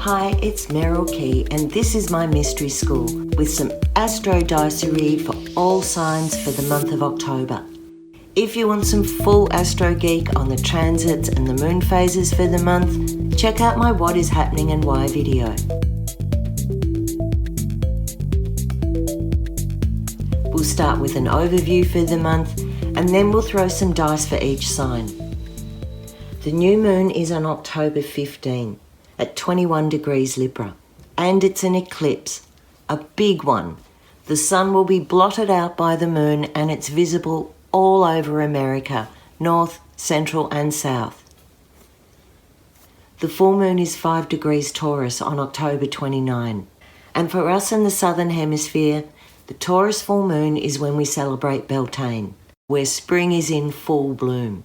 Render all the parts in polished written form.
Hi, it's Meryl Key, and this is my mystery school with some astro dice read for all signs for the month of October. If you want some full astro geek on the transits and the moon phases for the month, check out my What is Happening and Why video. We'll start with an overview for the month, and then we'll throw some dice for each sign. The new moon is on October 15 at 21 degrees Libra, and it's an eclipse, a big one. The sun will be blotted out by the moon, and it's visible all over America, north, central and south. The full moon is 5 degrees Taurus on October 29, and for us in the southern hemisphere, the Taurus full moon is when we celebrate Beltane, where spring is in full bloom.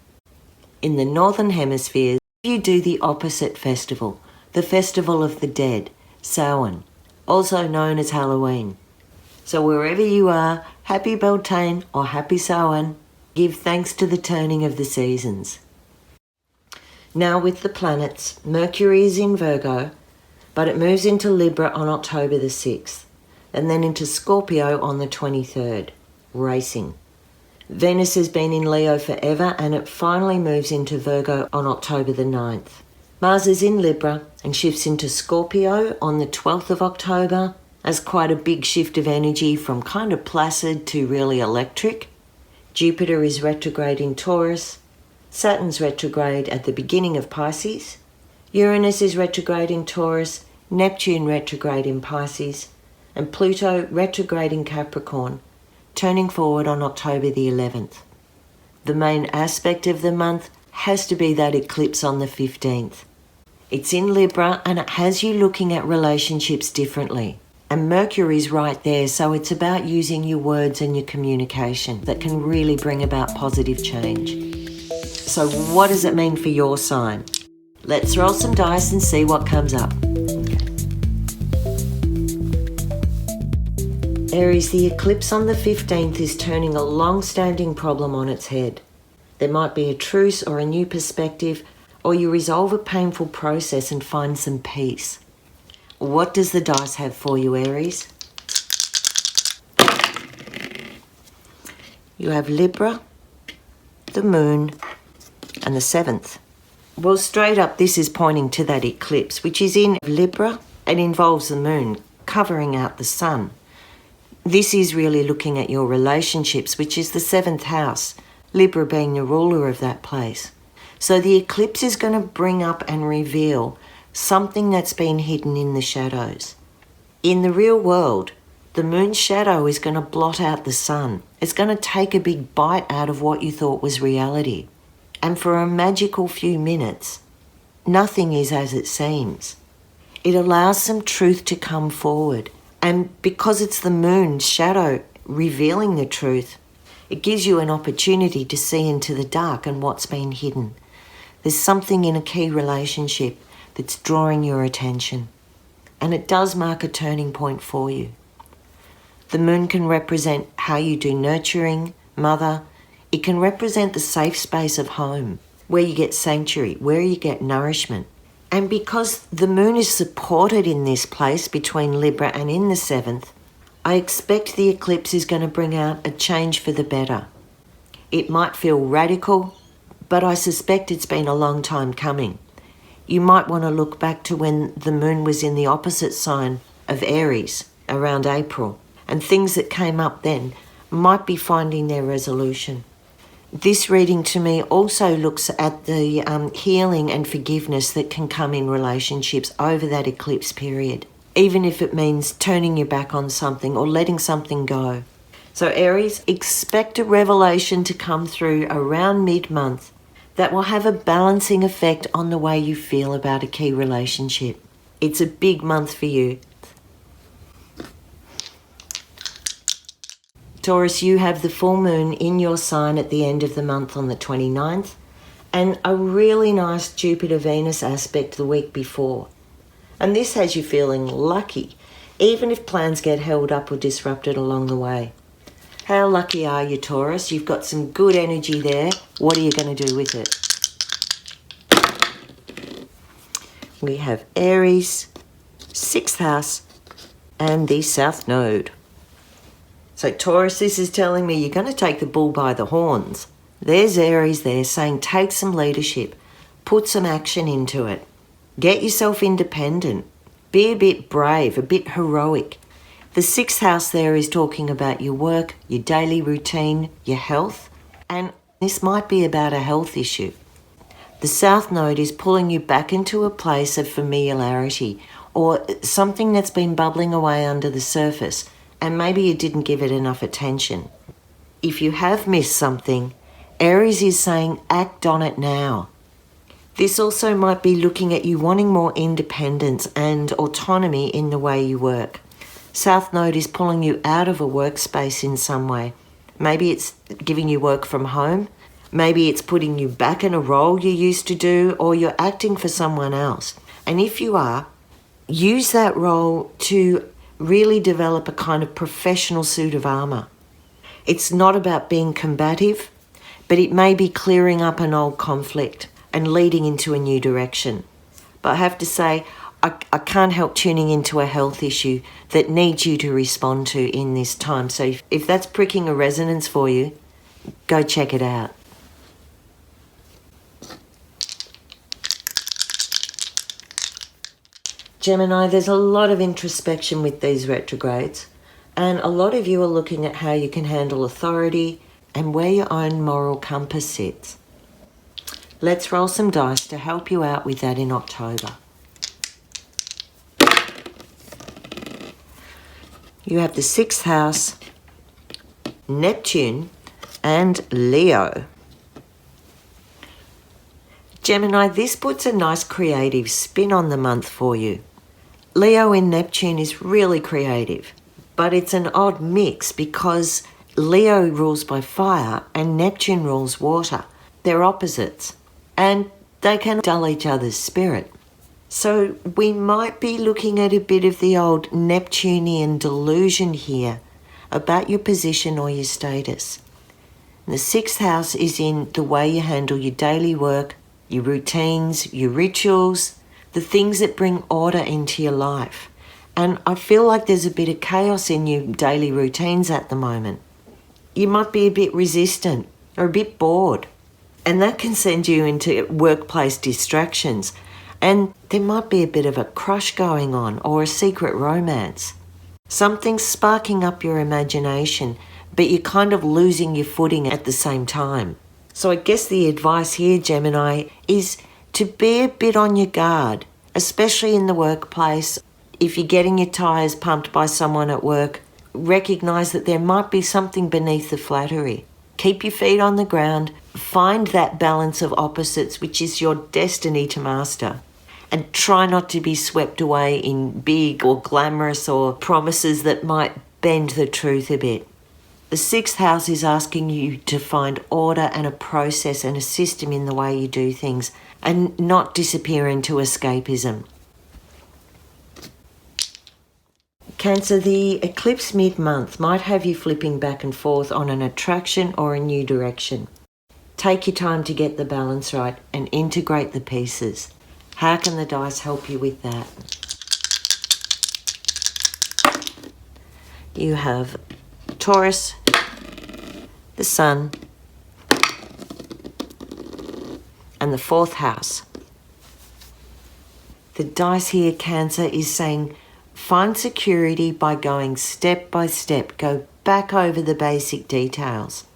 In the northern hemisphere, you do the opposite festival, the Festival of the Dead, Samhain, also known as Halloween. So wherever you are, happy Beltane or happy Samhain, give thanks to the turning of the seasons. Now with the planets, Mercury is in Virgo, but it moves into Libra on October the 6th, and then into Scorpio on the 23rd, racing. Venus has been in Leo forever, and it finally moves into Virgo on October the 9th. Mars is in Libra and shifts into Scorpio on the 12th of October as quite a big shift of energy from kind of placid to really electric. Jupiter is retrograde in Taurus. Saturn's retrograde at the beginning of Pisces. Uranus is retrograde in Taurus. Neptune retrograde in Pisces. And Pluto retrograde in Capricorn, turning forward on October the 11th. The main aspect of the month has to be that eclipse on the 15th. It's in Libra and it has you looking at relationships differently. And Mercury's right there, so it's about using your words and your communication that can really bring about positive change. So what does it mean for your sign? Let's roll some dice and see what comes up. Aries, the eclipse on the 15th is turning a long-standing problem on its head. There might be a truce or a new perspective, or you resolve a painful process and find some peace. What does the dice have for you, Aries? You have Libra, the moon, and the 7th. Well, straight up, this is pointing to that eclipse, which is in Libra and involves the moon covering out the sun. This is really looking at your relationships, which is the 7th house, Libra being the ruler of that place. So the eclipse is going to bring up and reveal something that's been hidden in the shadows. In the real world, the moon's shadow is going to blot out the sun. It's going to take a big bite out of what you thought was reality. And for a magical few minutes, nothing is as it seems. It allows some truth to come forward. And because it's the moon's shadow revealing the truth, it gives you an opportunity to see into the dark and what's been hidden. There's something in a key relationship that's drawing your attention. And it does mark a turning point for you. The moon can represent how you do nurturing, mother. It can represent the safe space of home, where you get sanctuary, where you get nourishment. And because the moon is supported in this place between Libra and in the 7th, I expect the eclipse is going to bring out a change for the better. It might feel radical, but I suspect it's been a long time coming. You might want to look back to when the moon was in the opposite sign of Aries around April, and things that came up then might be finding their resolution. This reading to me also looks at the healing and forgiveness that can come in relationships over that eclipse period, even if it means turning your back on something or letting something go. So Aries, expect a revelation to come through around mid-month that will have a balancing effect on the way you feel about a key relationship. It's a big month for you. Taurus, you have the full moon in your sign at the end of the month on the 29th, and a really nice Jupiter-Venus aspect the week before. And this has you feeling lucky, even if plans get held up or disrupted along the way. How lucky are you, Taurus? You've got some good energy there. What are you going to do with it? We have Aries, 6th house, and the South Node. So Taurus, this is telling me you're going to take the bull by the horns. There's Aries there saying take some leadership, put some action into it. Get yourself independent. Be a bit brave, a bit heroic. The 6th house there is talking about your work, your daily routine, your health, and this might be about a health issue. The South Node is pulling you back into a place of familiarity or something that's been bubbling away under the surface, and maybe you didn't give it enough attention. If you have missed something, Aries is saying act on it now. This also might be looking at you wanting more independence and autonomy in the way you work. South Node is pulling you out of a workspace in some way. Maybe it's giving you work from home. Maybe it's putting you back in a role you used to do, or you're acting for someone else. And if you are, use that role to really develop a kind of professional suit of armour. It's not about being combative, but it may be clearing up an old conflict and leading into a new direction. But I have to say, I can't help tuning into a health issue that needs you to respond to in this time. So if that's pricking a resonance for you, go check it out. Gemini, there's a lot of introspection with these retrogrades, and a lot of you are looking at how you can handle authority and where your own moral compass sits. Let's roll some dice to help you out with that in October. You have the 6th house, Neptune, and Leo. Gemini, this puts a nice creative spin on the month for you. Leo in Neptune is really creative, but it's an odd mix because Leo rules by fire and Neptune rules water. They're opposites, and they can dull each other's spirit. So we might be looking at a bit of the old Neptunian delusion here about your position or your status. And the 6th house is in the way you handle your daily work, your routines, your rituals, the things that bring order into your life. And I feel like there's a bit of chaos in your daily routines at the moment. You might be a bit resistant or a bit bored, and that can send you into workplace distractions. And there might be a bit of a crush going on or a secret romance. Something's sparking up your imagination, but you're kind of losing your footing at the same time. So I guess the advice here, Gemini, is to be a bit on your guard, especially in the workplace. If you're getting your tyres pumped by someone at work, recognise that there might be something beneath the flattery. Keep your feet on the ground, find that balance of opposites, which is your destiny to master, and try not to be swept away in big or glamorous or promises that might bend the truth a bit. The 6th house is asking you to find order and a process and a system in the way you do things and not disappear into escapism. Cancer, the eclipse mid-month might have you flipping back and forth on an attraction or a new direction. Take your time to get the balance right and integrate the pieces. How can the dice help you with that? You have Taurus, the Sun, and the 4th house. The dice here, Cancer, is saying find security by going step by step. Go back over the basic details.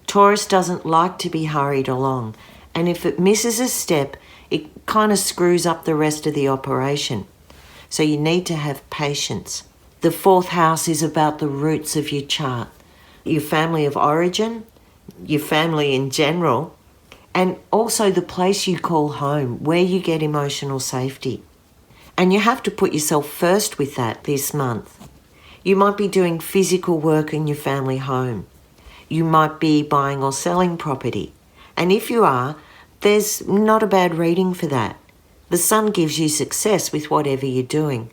Taurus doesn't like to be hurried along, and if it misses a step, it kind of screws up the rest of the operation. So you need to have patience. The 4th house is about the roots of your chart, your family of origin, your family in general, and also the place you call home, where you get emotional safety. And you have to put yourself first with that this month. You might be doing physical work in your family home. You might be buying or selling property. And if you are, there's not a bad reading for that. The sun gives you success with whatever you're doing.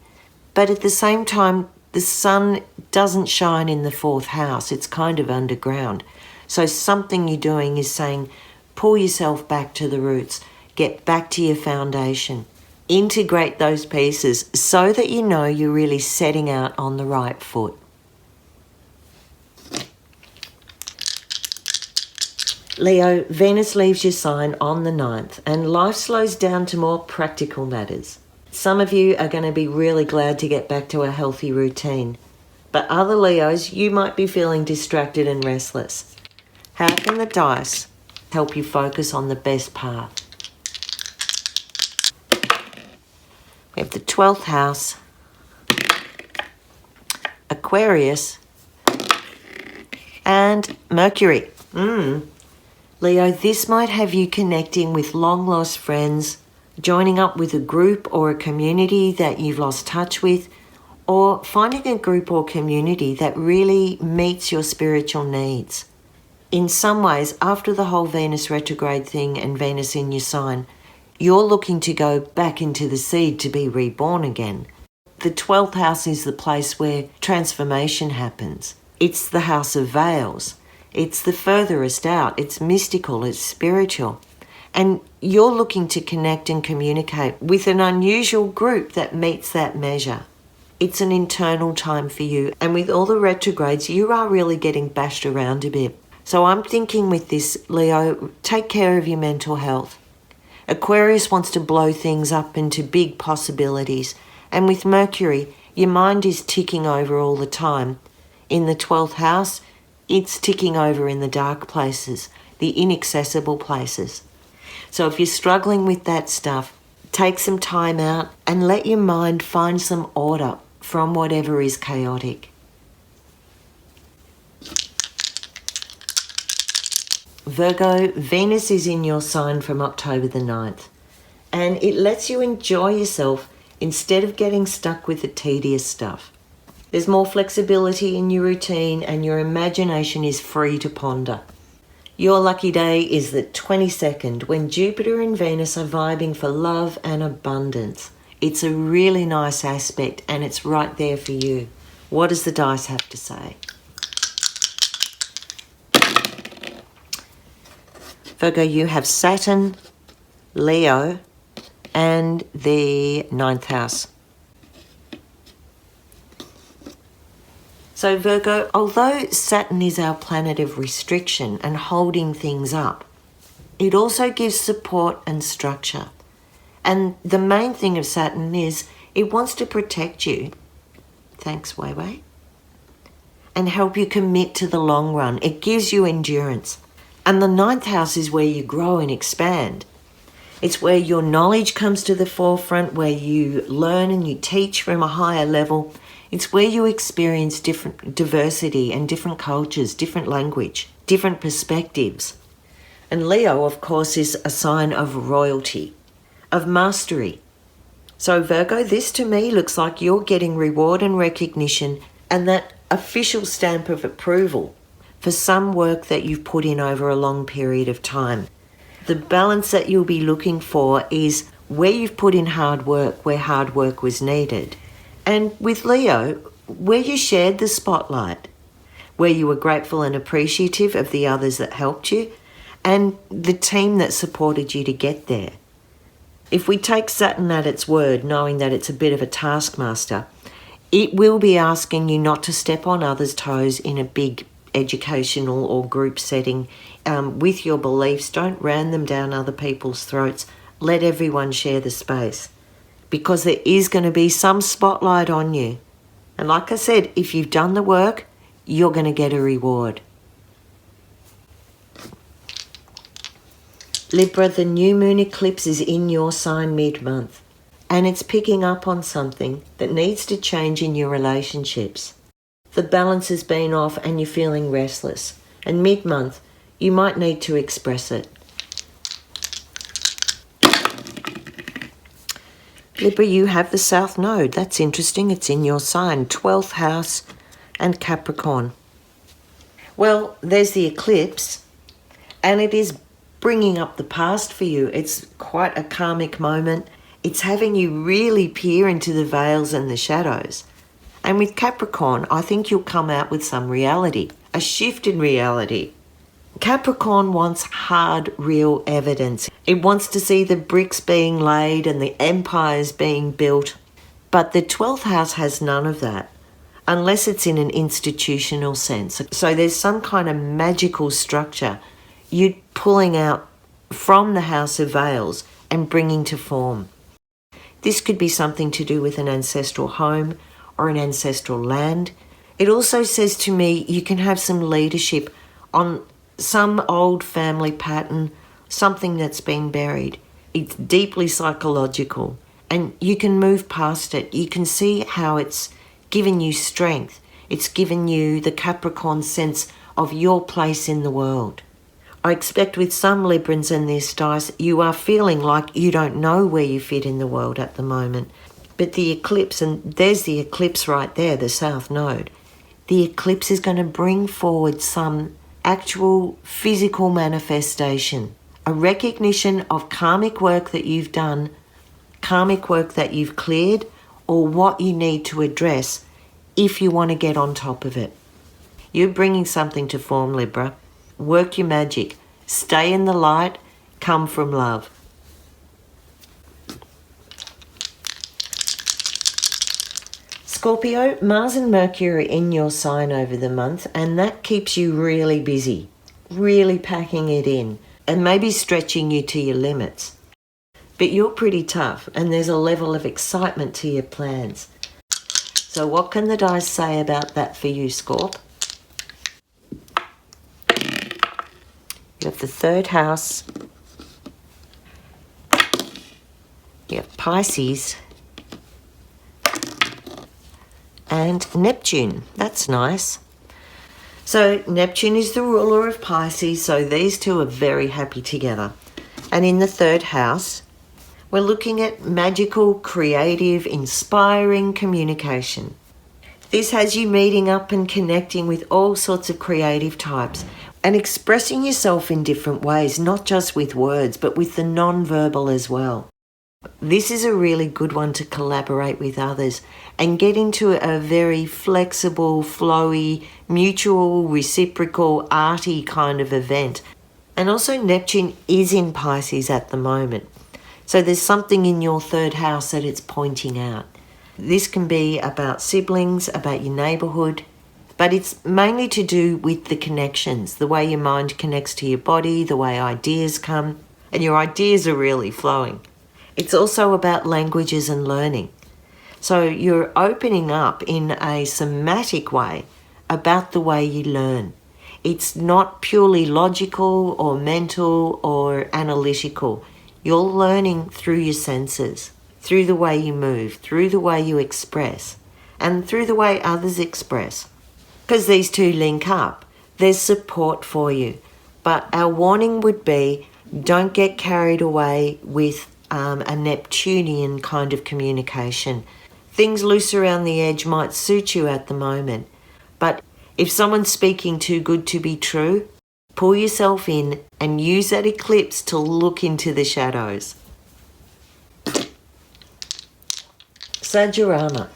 But at the same time, the sun doesn't shine in the 4th house. It's kind of underground. So something you're doing is saying, pull yourself back to the roots. Get back to your foundation. Integrate those pieces so that you know you're really setting out on the right foot. Leo, Venus leaves your sign on the 9th and life slows down to more practical matters. Some of you are going to be really glad to get back to a healthy routine, but other Leos, you might be feeling distracted and restless. How can the dice help you focus on the best path? We have the 12th house, Aquarius, and Mercury. Leo, this might have you connecting with long-lost friends, joining up with a group or a community that you've lost touch with, or finding a group or community that really meets your spiritual needs. In some ways, after the whole Venus retrograde thing and Venus in your sign, you're looking to go back into the seed to be reborn again. The 12th house is the place where transformation happens. It's the house of veils. It's the furthest out. It's mystical. It's spiritual. And you're looking to connect and communicate with an unusual group that meets that measure. It's an internal time for you. And with all the retrogrades, you are really getting bashed around a bit. So I'm thinking with this, Leo, take care of your mental health. Aquarius wants to blow things up into big possibilities. And with Mercury, your mind is ticking over all the time. In the 12th house, it's ticking over in the dark places, the inaccessible places. So if you're struggling with that stuff, take some time out and let your mind find some order from whatever is chaotic. Virgo, Venus is in your sign from October the 9th, and it lets you enjoy yourself instead of getting stuck with the tedious stuff. There's more flexibility in your routine and your imagination is free to ponder. Your lucky day is the 22nd, when Jupiter and Venus are vibing for love and abundance. It's a really nice aspect and it's right there for you. What does the dice have to say? Virgo, you have Saturn, Leo, and the 9th house. So Virgo, although Saturn is our planet of restriction and holding things up, it also gives support and structure. And the main thing of Saturn is it wants to protect you, thanks Weiwei, and help you commit to the long run. It gives you endurance. And the 9th house is where you grow and expand. It's where your knowledge comes to the forefront, where you learn and you teach from a higher level. It's where you experience different diversity and different cultures, different language, different perspectives. And Leo, of course, is a sign of royalty, of mastery. So Virgo, this to me looks like you're getting reward and recognition and that official stamp of approval for some work that you've put in over a long period of time. The balance that you'll be looking for is where you've put in hard work, where hard work was needed. And with Leo, where you shared the spotlight, where you were grateful and appreciative of the others that helped you and the team that supported you to get there. If we take Saturn at its word, knowing that it's a bit of a taskmaster, it will be asking you not to step on others' toes in a big educational or group setting with your beliefs. Don't ram them down other people's throats. Let everyone share the space, because there is going to be some spotlight on you. And like I said, if you've done the work, you're going to get a reward. Libra, the new moon eclipse is in your sign mid-month, and it's picking up on something that needs to change in your relationships. The balance has been off and you're feeling restless, and mid-month you might need to express it. Libra, you have the South Node. That's interesting. It's in your sign, 12th house and Capricorn. Well, there's the eclipse, and it is bringing up the past for you. It's quite a karmic moment. It's having you really peer into the veils and the shadows. And with Capricorn, I think you'll come out with some reality, a shift in reality. Capricorn wants hard, real evidence. It wants to see the bricks being laid and the empires being built. But the 12th house has none of that, unless it's in an institutional sense. So there's some kind of magical structure you're pulling out from the House of Veils and bringing to form. This could be something to do with an ancestral home or an ancestral land. It also says to me you can have some leadership on some old family pattern, something that's been buried. It's deeply psychological and you can move past it. You can see how it's given you strength. It's given you the Capricorn sense of your place in the world. I expect with some Librans in this dice, you are feeling like you don't know where you fit in the world at the moment. But the eclipse, and there's the eclipse right there, the South Node. The eclipse is going to bring forward some actual physical manifestation, a recognition of karmic work that you've done, karmic work that you've cleared, or what you need to address if you want to get on top of it. You're bringing something to form, Libra. Work your magic. Stay in the light. Come from love. Scorpio, Mars and Mercury are in your sign over the month, and that keeps you really busy, really packing it in, and maybe stretching you to your limits. But you're pretty tough, and there's a level of excitement to your plans. So what can the dice say about that for you, Scorp? You have the 3rd house. You have Pisces. And Neptune. That's nice. So Neptune is the ruler of Pisces, so these two are very happy together. And in the 3rd house, we're looking at magical, creative, inspiring communication. This has you meeting up and connecting with all sorts of creative types and expressing yourself in different ways, not just with words, but with the non-verbal as well. This is a really good one to collaborate with others and get into a very flexible, flowy, mutual, reciprocal, arty kind of event. And also Neptune is in Pisces at the moment. So there's something in your 3rd house that it's pointing out. This can be about siblings, about your neighbourhood, but it's mainly to do with the connections, the way your mind connects to your body, the way ideas come, and your ideas are really flowing. It's also about languages and learning. So you're opening up in a somatic way about the way you learn. It's not purely logical or mental or analytical. You're learning through your senses, through the way you move, through the way you express, and through the way others express. Because these two link up, there's support for you. But our warning would be, don't get carried away with a Neptunian kind of communication. Things loose around the edge might suit you at the moment, but if someone's speaking too good to be true, pull yourself in and use that eclipse to look into the shadows. Sagittarius,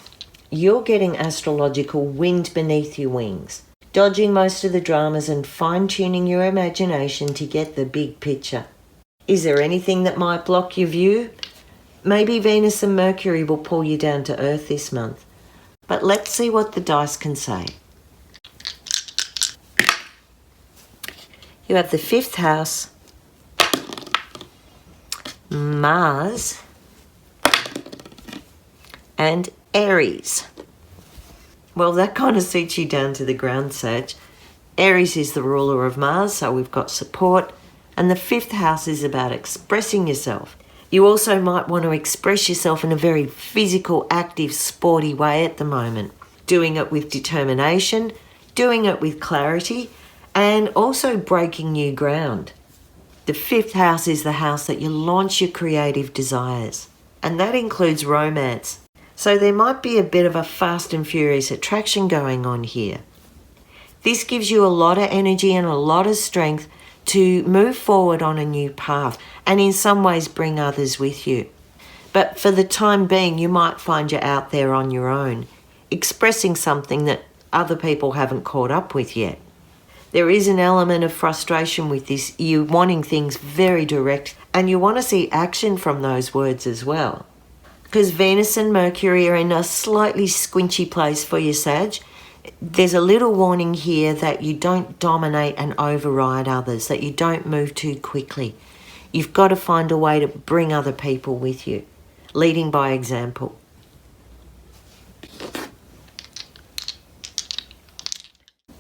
you're getting astrological wind beneath your wings, dodging most of the dramas and fine-tuning your imagination to get the big picture. Is there anything that might block your view? Maybe Venus and Mercury will pull you down to earth this month. But let's see what the dice can say. You have the 5th house, Mars, and Aries. Well, that kind of suits you down to the ground, Sag. Aries is the ruler of Mars, so we've got support. And the 5th house is about expressing yourself. You also might want to express yourself in a very physical, active, sporty way at the moment. Doing it with determination, doing it with clarity, and also breaking new ground. The 5th house is the house that you launch your creative desires. And that includes romance. So there might be a bit of a fast and furious attraction going on here. This gives you a lot of energy and a lot of strength to move forward on a new path and in some ways bring others with you. But for the time being, you might find you're out there on your own, expressing something that other people haven't caught up with yet. There is an element of frustration with this. You're wanting things very direct, and you want to see action from those words as well. Because Venus and Mercury are in a slightly squinchy place for you, Sag. There's a little warning here that you don't dominate and override others, that you don't move too quickly. You've got to find a way to bring other people with you, leading by example.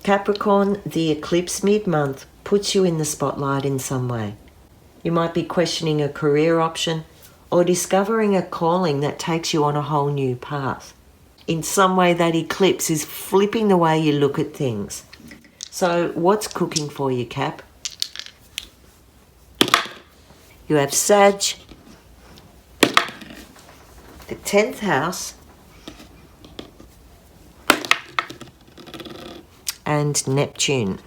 Capricorn, the eclipse mid-month puts you in the spotlight in some way. You might be questioning a career option or discovering a calling that takes you on a whole new path. In some way, that eclipse is flipping the way you look at things. So what's cooking for you, Cap? You have Sag, the 10th house, and Neptune.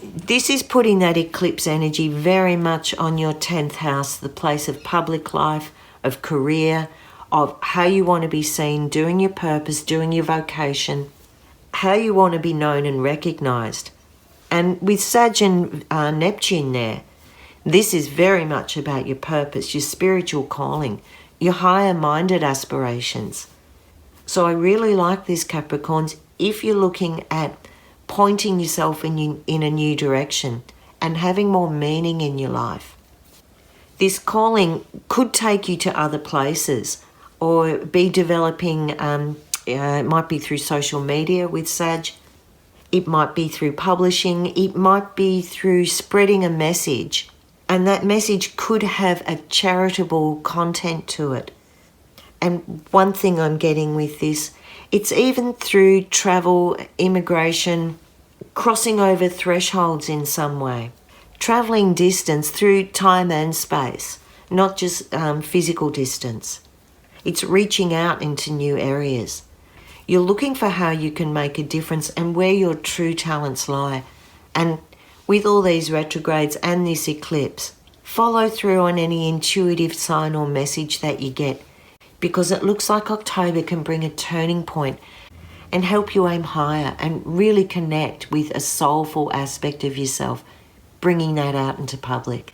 This is putting that eclipse energy very much on your 10th house, the place of public life, of career, of how you want to be seen, doing your purpose, doing your vocation, how you want to be known and recognised. And with Sag and Neptune there, this is very much about your purpose, your spiritual calling, your higher-minded aspirations. So I really like this, Capricorns, if you're looking at pointing yourself in a new direction and having more meaning in your life. This calling could take you to other places or be developing, it might be through social media with Sag, it might be through publishing, it might be through spreading a message, and that message could have a charitable content to it. And one thing I'm getting with this, it's even through travel, immigration, crossing over thresholds in some way, travelling distance through time and space, not just physical distance. It's reaching out into new areas. You're looking for how you can make a difference and where your true talents lie. And with all these retrogrades and this eclipse, follow through on any intuitive sign or message that you get, because it looks like October can bring a turning point and help you aim higher and really connect with a soulful aspect of yourself, bringing that out into public.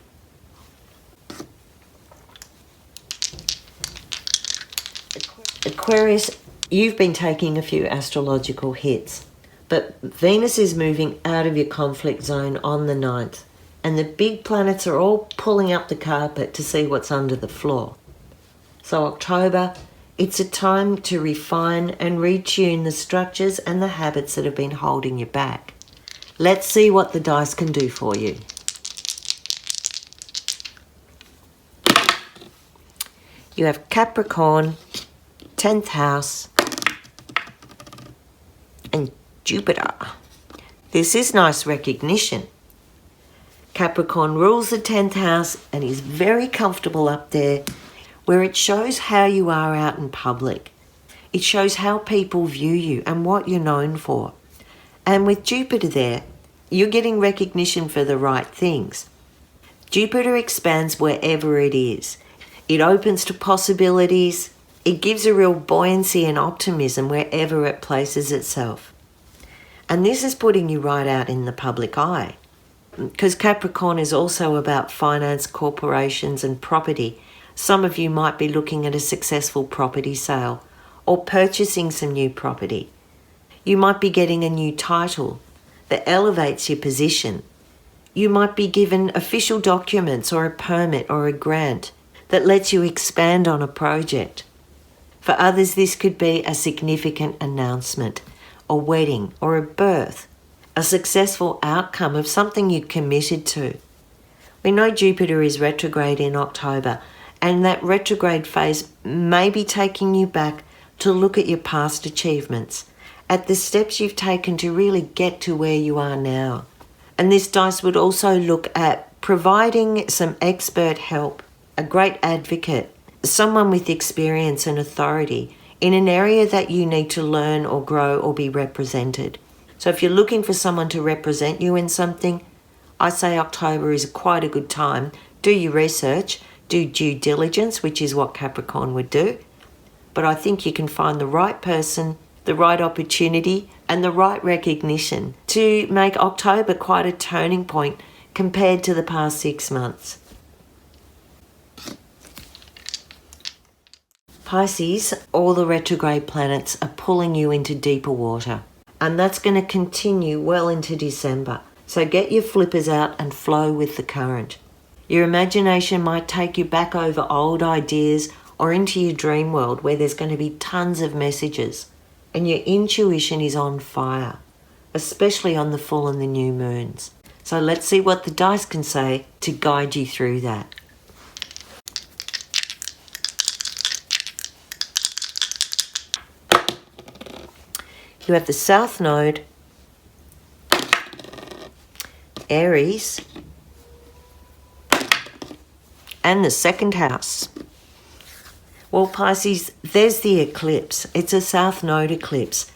Aquarius, you've been taking a few astrological hits, but Venus is moving out of your conflict zone on the 9th, and the big planets are all pulling up the carpet to see what's under the floor. So October, it's a time to refine and retune the structures and the habits that have been holding you back. Let's see what the dice can do for you. You have Capricorn, 10th house, and Jupiter. This is nice recognition. Capricorn rules the 10th house and is very comfortable up there, where it shows how you are out in public. It shows how people view you and what you're known for. And with Jupiter there, you're getting recognition for the right things. Jupiter expands wherever it is. It opens to possibilities. It gives a real buoyancy and optimism wherever it places itself. And this is putting you right out in the public eye. Because Capricorn is also about finance, corporations and property. Some of you might be looking at a successful property sale or purchasing some new property. You might be getting a new title that elevates your position. You might be given official documents or a permit or a grant that lets you expand on a project. For others, this could be a significant announcement, a wedding or a birth, a successful outcome of something you committed to. We know Jupiter is retrograde in October, and that retrograde phase may be taking you back to look at your past achievements, at the steps you've taken to really get to where you are now. And this dice would also look at providing some expert help, a great advocate, someone with experience and authority in an area that you need to learn or grow or be represented. So if you're looking for someone to represent you in something, I say October is quite a good time. Do your research, do due diligence, which is what Capricorn would do. But I think you can find the right person the right opportunity, and the right recognition to make October quite a turning point compared to the past 6 months. Pisces, all the retrograde planets are pulling you into deeper water, and that's going to continue well into December. So get your flippers out and flow with the current. Your imagination might take you back over old ideas or into your dream world where there's going to be tons of messages, and your intuition is on fire, especially on the full and the new moons. So let's see what the dice can say to guide you through that. You have the South Node, Aries, and the second house. Well, Pisces, there's the eclipse. It's a South Node eclipse,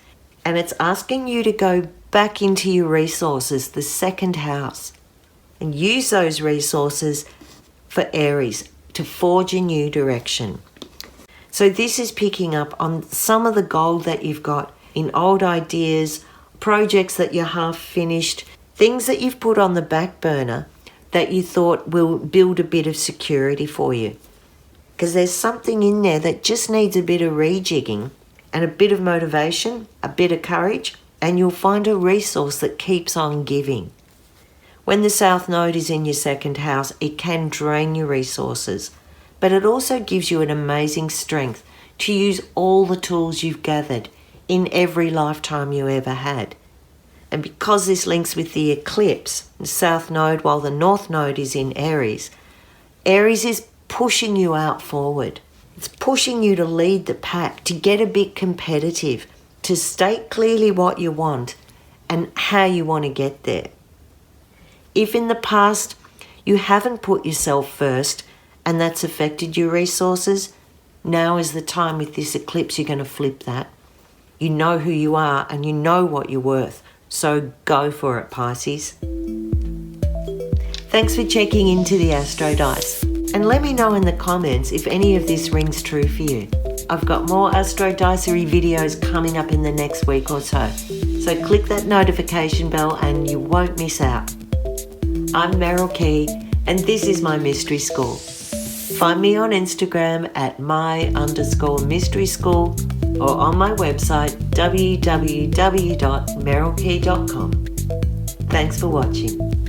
and it's asking you to go back into your resources, the second house, and use those resources for Aries to forge a new direction. So this is picking up on some of the gold that you've got in old ideas, projects that you're half finished, things that you've put on the back burner that you thought will build a bit of security for you. Because there's something in there that just needs a bit of rejigging and a bit of motivation, a bit of courage, and you'll find a resource that keeps on giving. When the South Node is in your second house, it can drain your resources, but it also gives you an amazing strength to use all the tools you've gathered in every lifetime you ever had. And because this links with the eclipse, the South Node, while the North Node is in Aries, Aries is pushing you out forward. It's pushing you to lead the pack, to get a bit competitive, to state clearly what you want and how you want to get there. If in the past you haven't put yourself first and that's affected your resources, now is the time with this eclipse you're going to flip that. You know who you are and you know what you're worth. So go for it, Pisces. Thanks for checking into the Astro Dice. And let me know in the comments if any of this rings true for you. I've got more Astro Dicery videos coming up in the next week or so. So click that notification bell and you won't miss out. I'm Meryl Key and this is my mystery school. Find me on Instagram at my_mystery school or on my website www.merylkey.com. Thanks for watching.